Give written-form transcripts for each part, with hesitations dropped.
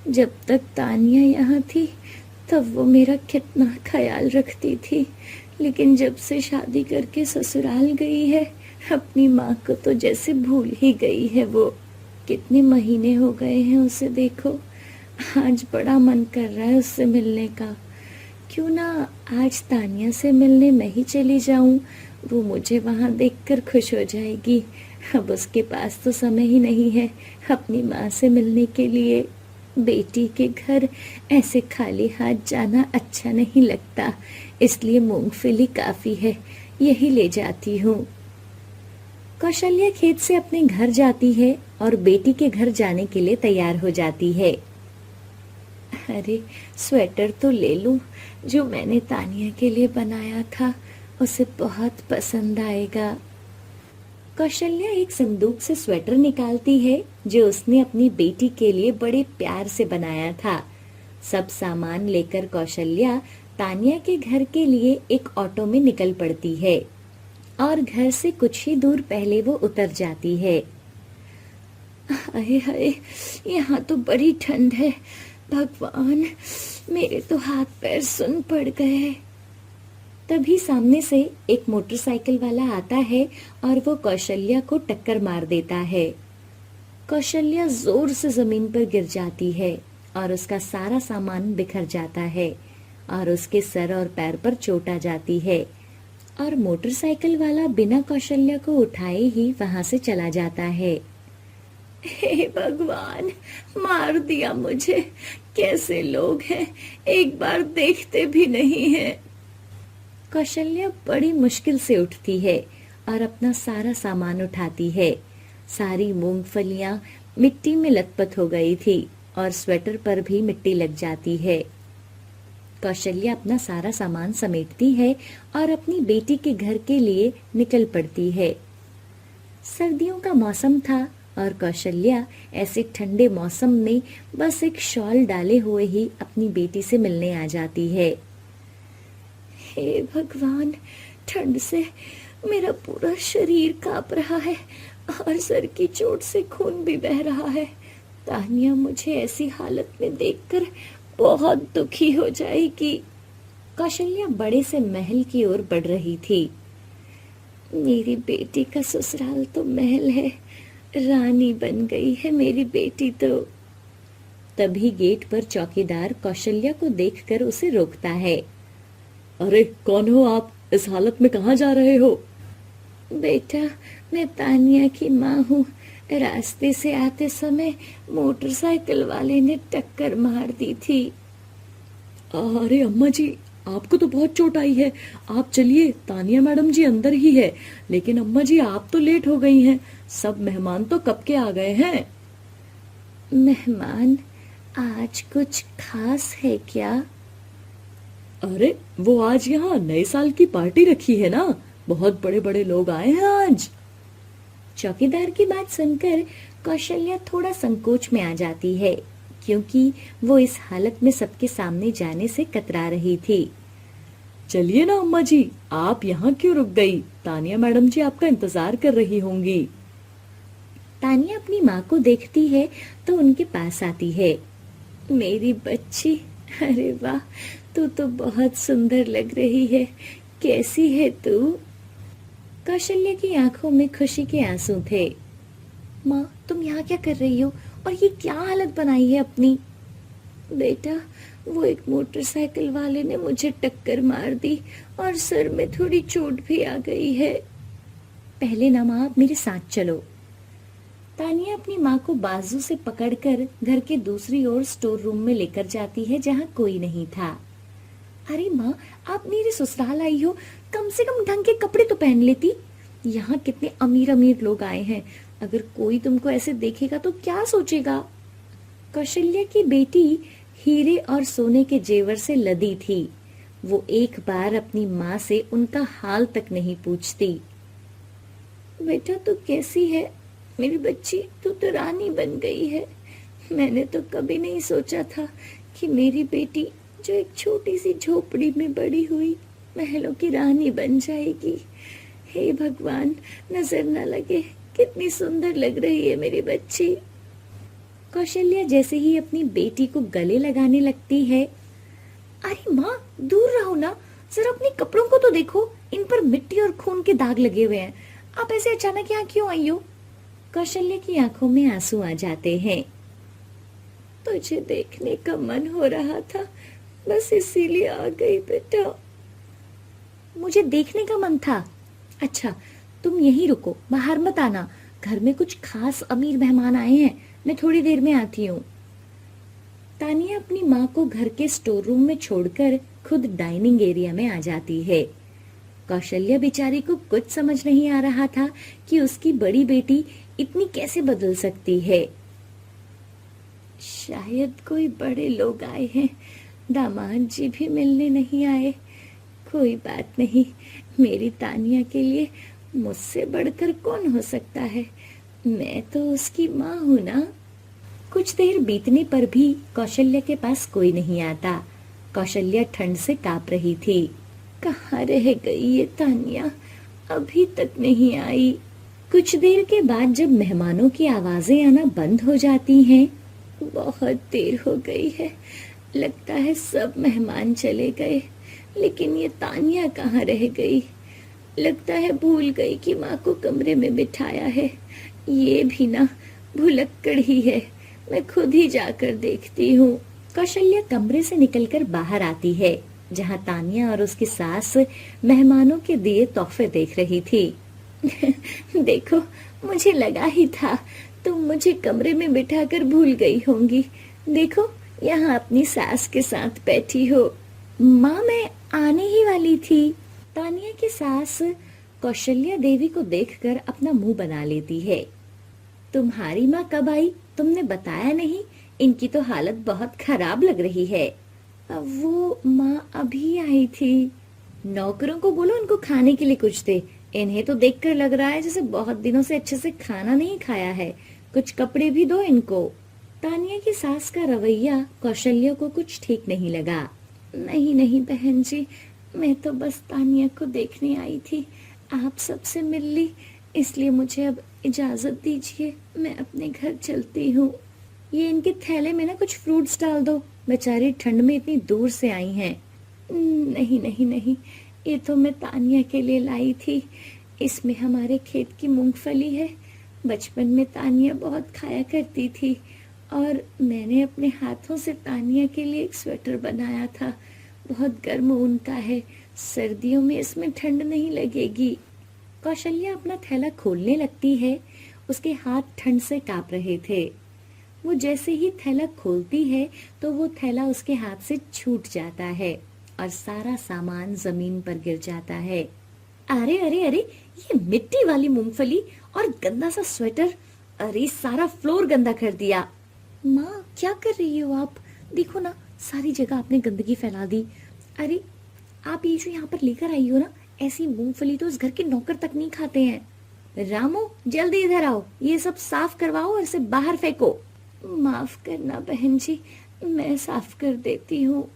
जब तक तानिया यहाँ थी तब वो मेरा कितना ख्याल रखती थी, लेकिन जब से शादी करके ससुराल गई है अपनी माँ को तो जैसे भूल ही गई है वो। कितने महीने हो गए हैं उसे देखो। आज बड़ा मन कर रहा है उससे मिलने का। क्यों ना आज तानिया से मिलने मैं ही चली जाऊं, वो मुझे वहां देखकर खुश हो जाएगी। अब उसके पास तो समय ही नहीं है अपनी माँ से मिलने के लिए। बेटी के घर ऐसे खाली हाथ जाना अच्छा नहीं लगता, इसलिए मूंगफली काफी है, यही ले जाती हूँ। कौशल्या खेत से अपने घर जाती है और बेटी के घर जाने के लिए तैयार हो जाती है। अरे स्वेटर तो ले लूं जो मैंने तानिया के लिए बनाया था, उसे बहुत पसंद आएगा। कौशल्या एक संदूक से स्वेटर निकालती है जो उसने अपनी बेटी के लिए बड़े प्यार से बनाया था। सब सामान लेकर कौशल्या तानिया के घर के लिए एक ऑटो में निकल पड़ती है और घर से कुछ ही दूर पहले वो उतर जाती है। हाय हाय, यहाँ तो बड़ी ठंड है। भगवान, मेरे तो हाथ पैर सुन पड़ गए। तभी सामने से एक मोटरसाइकिल वाला आता है और वो कौशल्या को टक्कर मार देता है। कौशल्या जोर से जमीन पर गिर जाती है और उसका सारा सामान बिखर जाता है और उसके सर और पैर पर चोट आ जाती है और मोटरसाइकिल वाला बिना कौशल्या को उठाए ही वहां से चला जाता है। हे भगवान, मार दिया मुझे। कैसे लोग हैं, एक बार देखते भी नहीं हैं। कौशल्या बड़ी मुश्किल से उठती है और अपना सारा सामान उठाती है। सारी मूंगफलियां मिट्टी में लथपथ हो गई थी और स्वेटर पर भी मिट्टी लग जाती है। कौशल्या अपना सारा सामान समेटती है और अपनी बेटी के घर के लिए निकल पड़ती है। सर्दियों का मौसम था और कौशल्या ऐसे ठंडे मौसम में बस एक शॉल डाले हुए ही अपनी बेटी से मिलने आ जाती है। हे भगवान, ठंड से मेरा पूरा शरीर कांप रहा है और सर की चोट से खून भी बह रहा है। तानिया मुझे ऐसी हालत में देखकर बहुत दुखी हो जाएगी। कौशल्या बड़े से महल की ओर बढ़ रही थी। मेरी बेटी का ससुराल तो महल है, रानी बन गई है मेरी बेटी तो। तभी गेट पर चौकीदार कौशल्या को देखकर उसे रोकता है। अरे कौन हो आप? इस हालत में कहाँ जा रहे हो? बेटा, मैं तानिया की माँ हूँ। रास्ते से आते समय मोटरसाइकिल वाले ने टक्कर मार दी थी। अरे अम्मा जी, आपको तो बहुत चोट आई है। आप चलिए, तानिया मैडम जी अंदर ही है। लेकिन अम्मा जी, आप तो लेट हो गई हैं। सब मेहमान तो कब के आ गए हैं। मेहमान? आज कुछ खास है क्या? अरे वो आज यहाँ नए साल की पार्टी रखी है ना, बहुत बड़े बड़े लोग आए हैं आज। चौकीदार की बात सुनकर कौशल्या थोड़ा संकोच में आ जाती है, क्योंकि वो इस हालत में सबके सामने जाने से कतरा रही थी। चलिए ना अम्मा जी, आप यहाँ क्यों रुक गई? तानिया मैडम जी आपका इंतजार कर रही होंगी। तानिया अपनी माँ को देखती है तो उनके पास आती है। मेरी बच्ची, अरे वाह, तू तो बहुत सुंदर लग रही है। कैसी है तू? कौशल्या की आंखों में खुशी के आंसू थे। माँ, तुम यहाँ क्या कर रही हो और ये क्या हालत बनाई है अपनी? बेटा, वो एक मोटरसाइकिल वाले ने मुझे टक्कर मार दी और सर में थोड़ी चोट भी आ गई है। पहले ना माँ, मेरे साथ चलो। तानिया अपनी माँ को बाजू से पकड़कर घर के दूसरी ओर स्टोर रूम में लेकर जाती है जहाँ कोई नहीं था। अरे माँ, आप मेरे ससुराल आई हो, कम से कम ढंग के कपड़े तो पहन लेती। यहाँ कितने अमीर अमीर लोग आए हैं, अगर कोई तुमको ऐसे देखेगा तो क्या सोचेगा? कौशल्या की बेटी हीरे और सोने के जेवर से लदी थी। वो एक बार अपनी माँ से उनका हाल तक नहीं पूछती। बेटा, तू कैसी है मेरी बच्ची? तू तो रानी बन गई है। मैंने तो कभी नहीं सोचा था कि मेरी बेटी, जो एक छोटी सी झोपड़ी में बड़ी हुई, महलों की रानी बन जाएगी। हे भगवान, नजर न लगे, कितनी सुंदर लग रही है मेरी बच्ची। कौशल्या जैसे ही अपनी बेटी को गले लगाने लगती है। अरे माँ, दूर रहो ना, जरा अपने कपड़ों को तो देखो, इन पर मिट्टी और खून के दाग लगे हुए हैं। आप ऐसे अचानक यहाँ क्यों आई हो? कौशल्या की आंखों में आंसू आ जाते हैं। तुझे देखने का मन हो रहा था, बस इसीलिए आ गई बेटा। मुझे देखने का मन था? अच्छा, तुम यहीं रुको, बाहर मत आना। घर में कुछ खास अमीर मेहमान आए हैं, मैं थोड़ी देर में आती हूँ। तानिया अपनी माँ को घर के स्टोर रूम में छोड़कर खुद डाइनिंग एरिया में आ जाती है। कौशल्या बेचारी को कुछ समझ नहीं आ रहा था कि उसकी बड़ी बेटी इतनी कैसे बदल सकती है। शायद कोई बड़े लोग आए हैं, दामाद जी भी मिलने नहीं आए। कोई बात नहीं, मेरी तानिया के लिए मुझसे बढ़कर कौन हो सकता है? मैं तो उसकी माँ हूँ ना। कुछ देर बीतने पर भी कौशल्या के पास कोई नहीं आता। कौशल्या ठंड से कांप रही थी। कहाँ रह गई ये तानिया, अभी तक नहीं आई। कुछ देर के बाद जब मेहमानों की आवाजें आना बंद हो जाती हैं, बहुत देर हो गई है, लगता है सब मेहमान चले गए, लेकिन ये तानिया कहाँ रह गई? लगता है भूल गई कि माँ को कमरे में बिठाया है। ये भी ना भुलक्कड़ ही है, मैं खुद ही जाकर देखती हूँ। कौशल्या कमरे से निकलकर बाहर आती है, जहाँ तानिया और उसकी सास मेहमानों के दिए तोहफे देख रही थी। देखो, मुझे लगा ही था तुम मुझे कमरे में बिठाकर भूल गई होंगी। देखो, यहाँ अपनी सास के साथ बैठी हो। माँ, मैं आने ही वाली थी। तानिया की सास कौशल्या देवी को देखकर अपना मुंह बना लेती है। तुम्हारी माँ कब आई? तुमने बताया नहीं। इनकी तो हालत बहुत खराब लग रही है। वो माँ अभी आई थी। नौकरों को बोलो इनको खाने के लिए कुछ दे। इन्हें तो देखकर लग रहा है जैसे बहुत दिनों से अच्छे से खाना नहीं खाया है। कुछ कपड़े भी दो इनको। तानिया की सास का रवैया कौशल्या को कुछ ठीक नहीं लगा। नहीं नहीं बहन जी, मैं तो बस तानिया को देखने आई थी। आप सबसे मिल ली, इसलिए मुझे अब इजाजत दीजिए, मैं अपने घर चलती हूँ। ये इनके थैले में ना कुछ फ्रूट्स डाल दो, बेचारी ठंड में इतनी दूर से आई हैं। नहीं नहीं नहीं, ये तो मैं तानिया के लिए लाई थी। इसमें हमारे खेत की मूंगफली है। बचपन में तानिया बहुत खाया करती थी और मैंने अपने हाथों से तानिया के लिए एक स्वेटर बनाया था। बहुत गर्म ऊन का है, सर्दियों में इसमें ठंड नहीं लगेगी। कौशल्या अपना थैला खोलने लगती है। उसके हाथ ठंड से कांप रहे थे। वो जैसे ही थैला खोलती है तो वो थैला उसके हाथ से छूट जाता है और सारा सामान जमीन पर गिर जाता है। अरे अरे अरे, ये मिट्टी वाली मूंगफली और गंदा सा स्वेटर, अरे सारा फ्लोर गंदा कर दिया। माँ, क्या कर रही हो आप? देखो ना, सारी जगह आपने गंदगी फैला दी। अरे, आप ये जो यहाँ पर लेकर आई हो ना, ऐसी मूंगफली तो इस घर के नौकर तक नहीं खाते हैं। रामू, जल्दी इधर आओ, ये सब साफ करवाओ और इसे बाहर फेंको। माफ करना बहन जी, मैं साफ कर देती हूँ।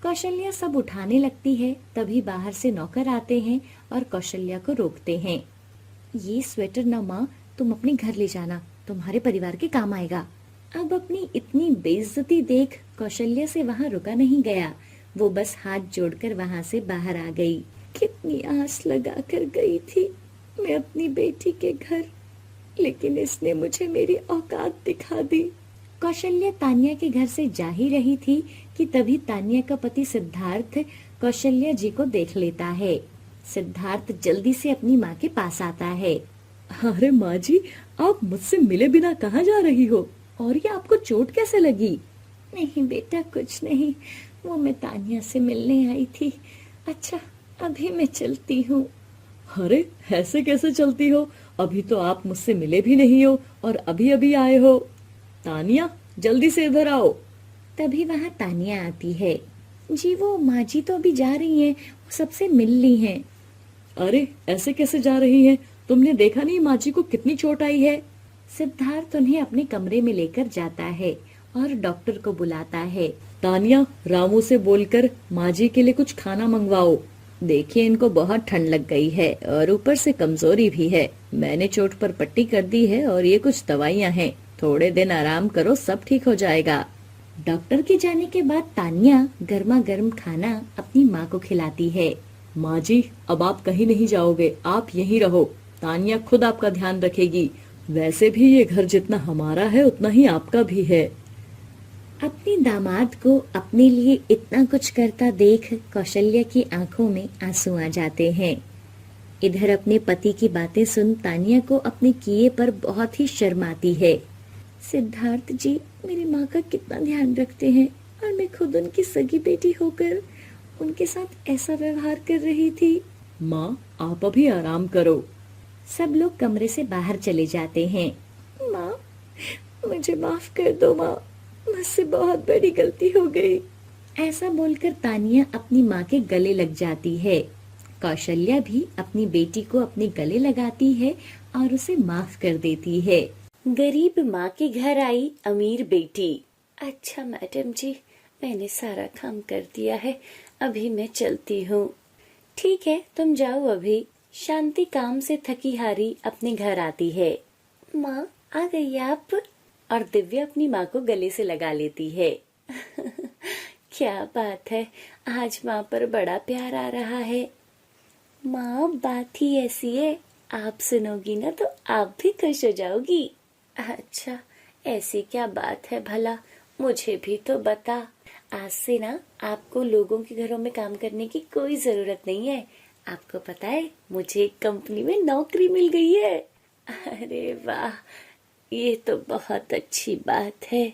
कौशल्या सब उठाने लगती है, तभी बाहर से नौकर आते हैं और कौशल्या को रोकते हैं। ये स्वेटर ना माँ, तुम अपने घर ले जाना, तुम्हारे परिवार के काम आएगा। अब अपनी इतनी बेइज्जती देख कौशल्या से वहाँ रुका नहीं गया। वो बस हाथ जोड़कर वहाँ से बाहर आ गई। कितनी आस लगा कर गई थी मैं अपनी बेटी के घर, लेकिन इसने मुझे मेरी औकात दिखा दी। कौशल्या तानिया के घर से जा ही रही थी कि तभी तानिया का पति सिद्धार्थ कौशल्या जी को देख लेता है। सिद्धार्थ जल्दी से अपनी माँ के पास आता है। अरे माँ जी, आप मुझसे मिले बिना कहाँ जा रही हो? और ये आपको चोट कैसे लगी? नहीं बेटा, कुछ नहीं, वो मैं तानिया से मिलने आई थी। अच्छा, अभी मैं चलती हूँ। अरे, ऐसे कैसे चलती हो? अभी तो आप मुझसे मिले भी नहीं हो और अभी अभी आए हो। तानिया, जल्दी से इधर आओ। तभी वहाँ तानिया आती है। जी, वो माँ जी तो अभी जा रही हैं, वो सबसे मिल ली हैं। अरे, ऐसे कैसे जा रही हैं? तुमने देखा नहीं माँ जी को कितनी चोट आई है? सिद्धार्थ उन्हें अपने कमरे में लेकर जाता है और डॉक्टर को बुलाता है। तानिया, रामू से बोलकर माँ जी के लिए कुछ खाना मंगवाओ। देखिए, इनको बहुत ठंड लग गई है और ऊपर से कमजोरी भी है। मैंने चोट पर पट्टी कर दी है और ये कुछ दवाइयाँ हैं। थोड़े दिन आराम करो, सब ठीक हो जाएगा। डॉक्टर के जाने के बाद तानिया गर्मा गर्म खाना अपनी माँ को खिलाती है। माँ जी, अब आप कहीं नहीं जाओगे, आप यहीं रहो। तानिया खुद आपका ध्यान रखेगी। वैसे भी ये घर जितना हमारा है उतना ही आपका भी है। अपने दामाद को अपने लिए इतना कुछ करता देख कौशल्या की आंखों में आंसू आ जाते हैं। इधर अपने पति की बातें सुन तानिया को अपने किए पर बहुत ही शर्म आती है। सिद्धार्थ जी मेरी माँ का कितना ध्यान रखते हैं और मैं खुद उनकी सगी बेटी होकर उनके साथ ऐसा व्यवहार कर रही थी। माँ, आप अभी आराम करो। सब लोग कमरे से बाहर चले जाते हैं। माँ, मुझे माफ कर दो माँ, मुझसे बहुत बड़ी गलती हो गई। ऐसा बोलकर तानिया अपनी माँ के गले लग जाती है। कौशल्या भी अपनी बेटी को अपने गले लगाती है और उसे माफ कर देती है। गरीब माँ के घर आई अमीर बेटी। अच्छा मैडम जी, मैंने सारा काम कर दिया है, अभी मैं चलती हूँ। ठीक है, तुम जाओ अभी। शांति काम से थकी हारी अपने घर आती है। माँ, आ गई आप? और दिव्या अपनी माँ को गले से लगा लेती है। क्या बात है, आज माँ पर बड़ा प्यार आ रहा है। माँ, बात ही ऐसी है, आप सुनोगी ना तो आप भी खुश हो जाओगी। अच्छा, ऐसी क्या बात है भला, मुझे भी तो बता। आज से ना आपको लोगों के घरों में काम करने की कोई जरूरत नहीं है। आपको पता है, मुझे एक कंपनी में नौकरी मिल गई है। अरे वाह, ये तो बहुत अच्छी बात है।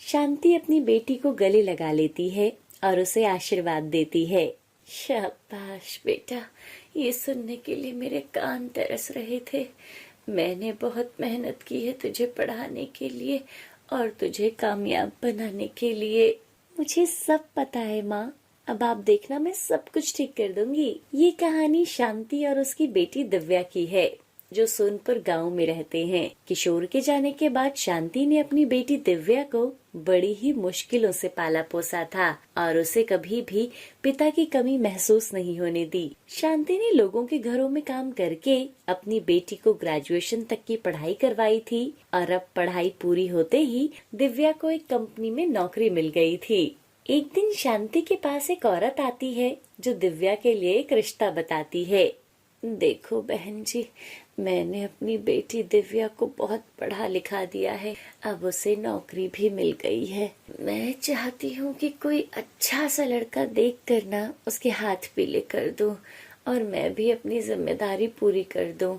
शांति अपनी बेटी को गले लगा लेती है और उसे आशीर्वाद देती है। शाबाश बेटा, ये सुनने के लिए मेरे कान तरस रहे थे। मैंने बहुत मेहनत की है तुझे पढ़ाने के लिए और तुझे कामयाब बनाने के लिए। मुझे सब पता है माँ, अब आप देखना मैं सब कुछ ठीक कर दूंगी। ये कहानी शांति और उसकी बेटी दिव्या की है, जो सोनपुर गांव में रहते हैं। किशोर के जाने के बाद शांति ने अपनी बेटी दिव्या को बड़ी ही मुश्किलों से पाला पोसा था और उसे कभी भी पिता की कमी महसूस नहीं होने दी। शांति ने लोगों के घरों में काम करके अपनी बेटी को ग्रेजुएशन तक की पढ़ाई करवाई थी और अब पढ़ाई पूरी होते ही दिव्या को एक कंपनी में नौकरी मिल गई थी। एक दिन शांति के पास एक औरत आती है जो दिव्या के लिए एक रिश्ता बताती है। देखो बहन जी, मैंने अपनी बेटी दिव्या को बहुत पढ़ा लिखा दिया है, अब उसे नौकरी भी मिल गई है। मैं चाहती हूँ कि कोई अच्छा सा लड़का देख कर ना उसके हाथ पीले कर दूं और मैं भी अपनी जिम्मेदारी पूरी कर दूं,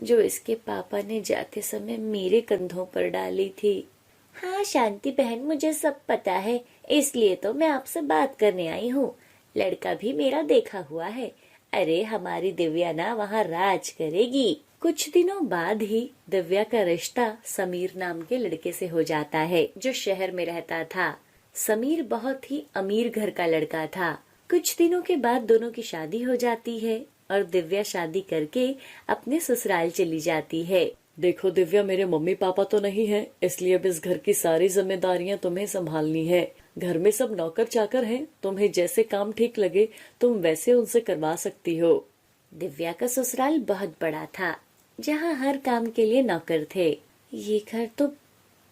जो इसके पापा ने जाते समय मेरे कंधों पर डाली थी। हाँ शांति बहन, मुझे सब पता है, इसलिए तो मैं आपसे बात करने आई हूँ। लड़का भी मेरा देखा हुआ है। अरे हमारी दिव्या ना वहाँ राज करेगी। कुछ दिनों बाद ही दिव्या का रिश्ता समीर नाम के लड़के से हो जाता है, जो शहर में रहता था। समीर बहुत ही अमीर घर का लड़का था। कुछ दिनों के बाद दोनों की शादी हो जाती है और दिव्या शादी करके अपने ससुराल चली जाती है। देखो दिव्या, मेरे मम्मी पापा तो नहीं है, इसलिए अब इस घर की सारी जिम्मेदारियां तुम्हें संभालनी है। घर में सब नौकर चाकर हैं, तुम्हें जैसे काम ठीक लगे तुम वैसे उनसे करवा सकती हो। दिव्या का ससुराल बहुत बड़ा था, जहाँ हर काम के लिए नौकर थे। ये घर तो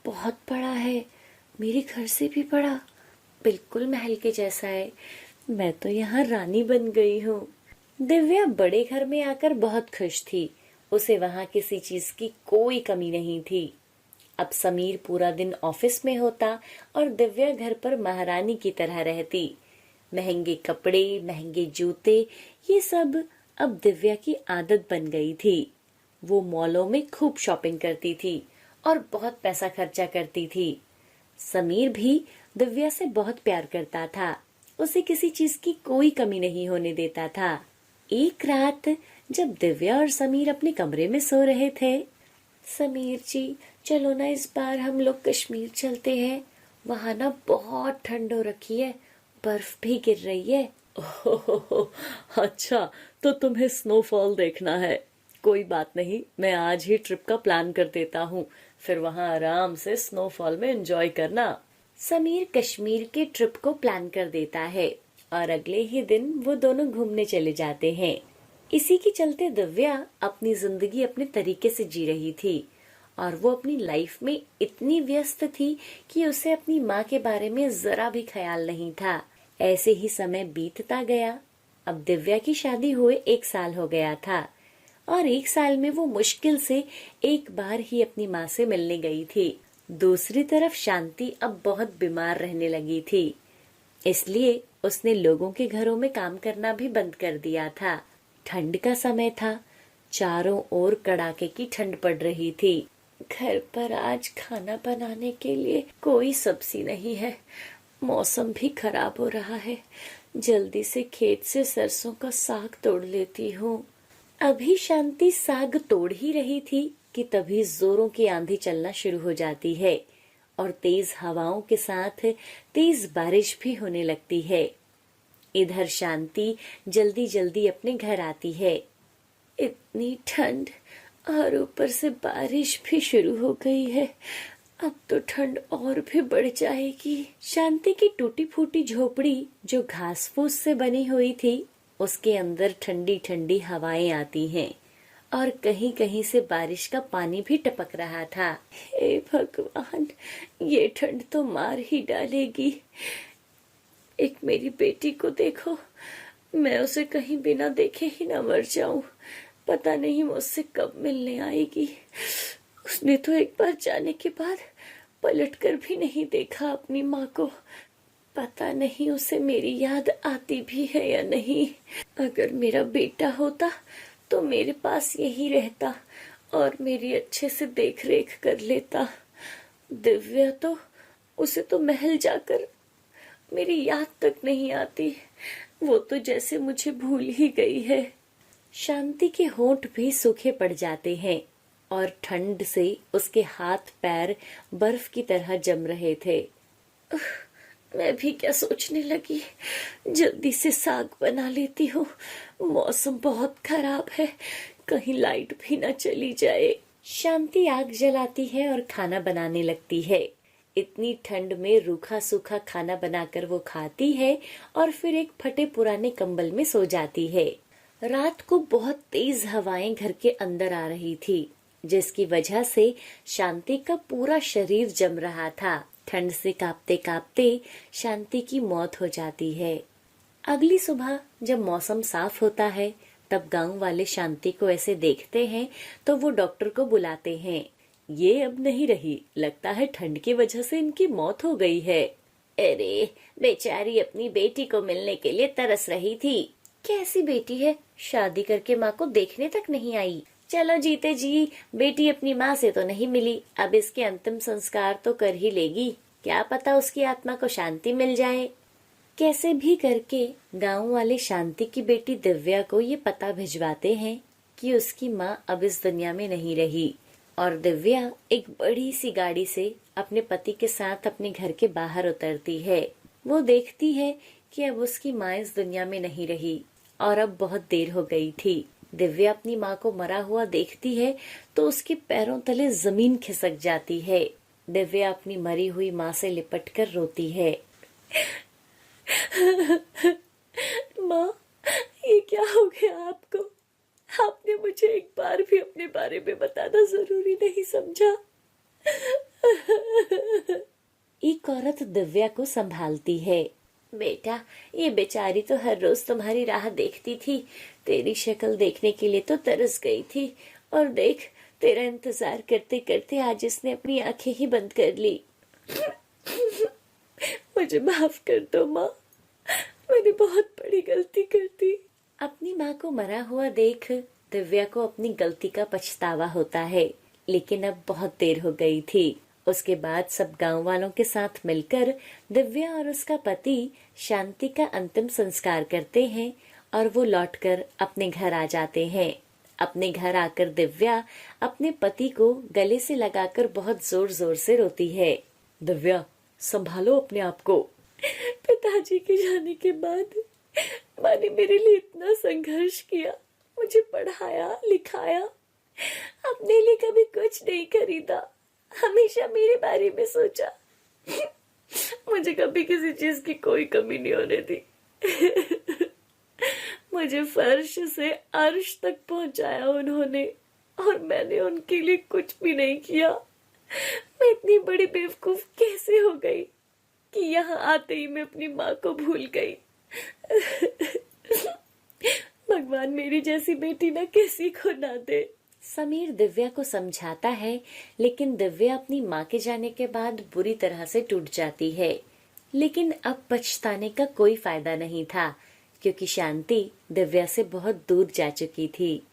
बहुत बड़ा है, मेरे घर से भी बड़ा, बिल्कुल महल के जैसा है। मैं तो यहाँ रानी बन गई हूँ। दिव्या बड़े घर में आकर बहुत खुश थी। उसे वहाँ किसी चीज की कोई कमी नहीं थी। अब समीर पूरा दिन ऑफिस में होता और दिव्या घर पर महारानी की तरह रहती। महंगे कपड़े, महंगे जूते, ये सब अब दिव्या की आदत बन गई थी। वो मॉलों में खूब शॉपिंग करती थी और बहुत पैसा खर्चा करती थी। समीर भी दिव्या से बहुत प्यार करता था, उसे किसी चीज की कोई कमी नहीं होने देता था। एक रात जब दिव्या और समीर अपने कमरे में सो रहे थे, समीर जी चलो ना इस बार हम लोग कश्मीर चलते हैं, वहाँ ना बहुत ठंड हो रखी है, बर्फ भी गिर रही है। अच्छा, तो तुम्हें स्नोफॉल देखना है। कोई बात नहीं, मैं आज ही ट्रिप का प्लान कर देता हूँ, फिर वहाँ आराम से स्नोफॉल में एंजॉय करना। समीर कश्मीर के ट्रिप को प्लान कर देता है और अगले ही दिन वो दोनों घूमने चले जाते हैं। इसी के चलते दिव्या अपनी जिंदगी अपने तरीके से जी रही थी और वो अपनी लाइफ में इतनी व्यस्त थी कि उसे अपनी माँ के बारे में जरा भी ख्याल नहीं था। ऐसे ही समय बीतता गया। अब दिव्या की शादी हुए 1 साल हो गया था और 1 साल में वो मुश्किल से एक बार ही अपनी माँ से मिलने गई थी। दूसरी तरफ शांति अब बहुत बीमार रहने लगी थी, इसलिए उसने लोगों के घरों में काम करना भी बंद कर दिया था। ठंड का समय था, चारों ओर कड़ाके की ठंड पड़ रही थी। घर पर आज खाना बनाने के लिए कोई सब्जी नहीं है। मौसम भी खराब हो रहा है। जल्दी से खेत से सरसों का साग तोड़ लेती हूँ। अभी शांति साग तोड़ ही रही थी कि तभी जोरों की आंधी चलना शुरू हो जाती है और तेज हवाओं के साथ तेज बारिश भी होने लगती है। इधर शांति जल्दी जल्दी अपने घर आती है। इतनी ठंड और ऊपर से बारिश भी शुरू हो गई है। अब तो ठंड और भी बढ़ जाएगी। शांति की टूटी फूटी झोपड़ी जो घास फूस से बनी हुई थी, उसके अंदर ठंडी ठंडी हवाएं आती हैं और कहीं कहीं से बारिश का पानी भी टपक रहा था। हे भगवान, ये ठंड तो मार ही डालेगी। एक मेरी बेटी को देखो, मैं उसे कहीं बिना देखे ही ना मर जाऊं। पता नहीं मुझसे कब मिलने आएगी। उसने तो एक बार जाने के बाद पलटकर भी नहीं देखा अपनी माँ को। पता नहीं उसे मेरी याद आती भी है या नहीं। अगर मेरा बेटा होता तो मेरे पास यही रहता और मेरी अच्छे से देख रेख कर लेता। दिव्या तो, उसे तो महल जाकर मेरी याद तक नहीं आती। वो तो जैसे मुझे भूल ही गई है। शांति के होंठ भी सूखे पड़ जाते हैं और ठंड से उसके हाथ पैर बर्फ की तरह जम रहे थे। मैं भी क्या सोचने लगी, जल्दी से साग बना लेती हूँ। मौसम बहुत खराब है, कहीं लाइट भी ना चली जाए। शांति आग जलाती है और खाना बनाने लगती है। इतनी ठंड में रूखा सूखा खाना बनाकर वो खाती है और फिर एक फटे पुराने कंबल में सो जाती है। रात को बहुत तेज हवाएं घर के अंदर आ रही थी, जिसकी वजह से शांति का पूरा शरीर जम रहा था। ठंड से कांपते कांपते शांति की मौत हो जाती है। अगली सुबह जब मौसम साफ होता है, तब गांव वाले शांति को ऐसे देखते हैं तो वो डॉक्टर को बुलाते हैं। ये अब नहीं रही, लगता है ठंड की वजह से इनकी मौत हो गई है। अरे बेचारी अपनी बेटी को मिलने के लिए तरस रही थी। कैसी बेटी है, शादी करके माँ को देखने तक नहीं आई। चलो जीते जी बेटी अपनी माँ से तो नहीं मिली, अब इसके अंतिम संस्कार तो कर ही लेगी। क्या पता उसकी आत्मा को शांति मिल जाए। कैसे भी करके गांव वाले शांति की बेटी दिव्या को ये पता भिजवाते हैं कि उसकी माँ अब इस दुनिया में नहीं रही और दिव्या एक बड़ी सी गाड़ी से अपने पति के साथ अपने घर के बाहर उतरती है। वो देखती है कि अब उसकी माँ इस दुनिया में नहीं रही और अब बहुत देर हो गई थी। दिव्या अपनी माँ को मरा हुआ देखती है तो उसके पैरों तले जमीन खिसक जाती है। दिव्या अपनी मरी हुई माँ से लिपटकर रोती है। माँ, ये क्या हो गया आपको? आपने मुझे एक बार भी अपने बारे में बताना जरूरी नहीं समझा। एक औरत दिव्या को संभालती है। बेटा, ये बेचारी तो हर रोज तुम्हारी राह देखती थी, तेरी शक्ल देखने के लिए तो तरस गई थी और देख, तेरा इंतजार करते करते आज इसने अपनी आंखें ही बंद कर ली। मुझे माफ कर दो माँ, मैंने बहुत बड़ी गलती कर दी। अपनी माँ को मरा हुआ देख दिव्या को अपनी गलती का पछतावा होता है, लेकिन अब बहुत देर हो गई थी। उसके बाद सब गांव वालों के साथ मिलकर दिव्या और उसका पति शांति का अंतिम संस्कार करते हैं और वो लौटकर अपने घर आ जाते हैं। अपने घर आकर दिव्या अपने पति को गले से लगाकर बहुत जोर जोर से रोती है। दिव्या, संभालो अपने आप को। पिताजी के जाने के बाद माँ ने मेरे लिए इतना संघर्ष किया, मुझे पढ़ाया लिखाया, अपने लिए कभी कुछ नहीं खरीदा, हमेशा मेरे बारे में सोचा। मुझे कभी किसी चीज की कोई कमी नहीं होने दी। मुझे फर्श से अर्श तक पहुंचाया उन्होंने। और मैंने उनके लिए कुछ भी नहीं किया। मैं इतनी बड़ी बेवकूफ कैसे हो गई कि यहाँ आते ही मैं अपनी माँ को भूल गई। भगवान मेरी जैसी बेटी ना किसी को ना दे। समीर दिव्या को समझाता है, लेकिन दिव्या अपनी माँ के जाने के बाद बुरी तरह से टूट जाती है। लेकिन अब पछताने का कोई फायदा नहीं था, क्योंकि शांति दिव्या से बहुत दूर जा चुकी थी।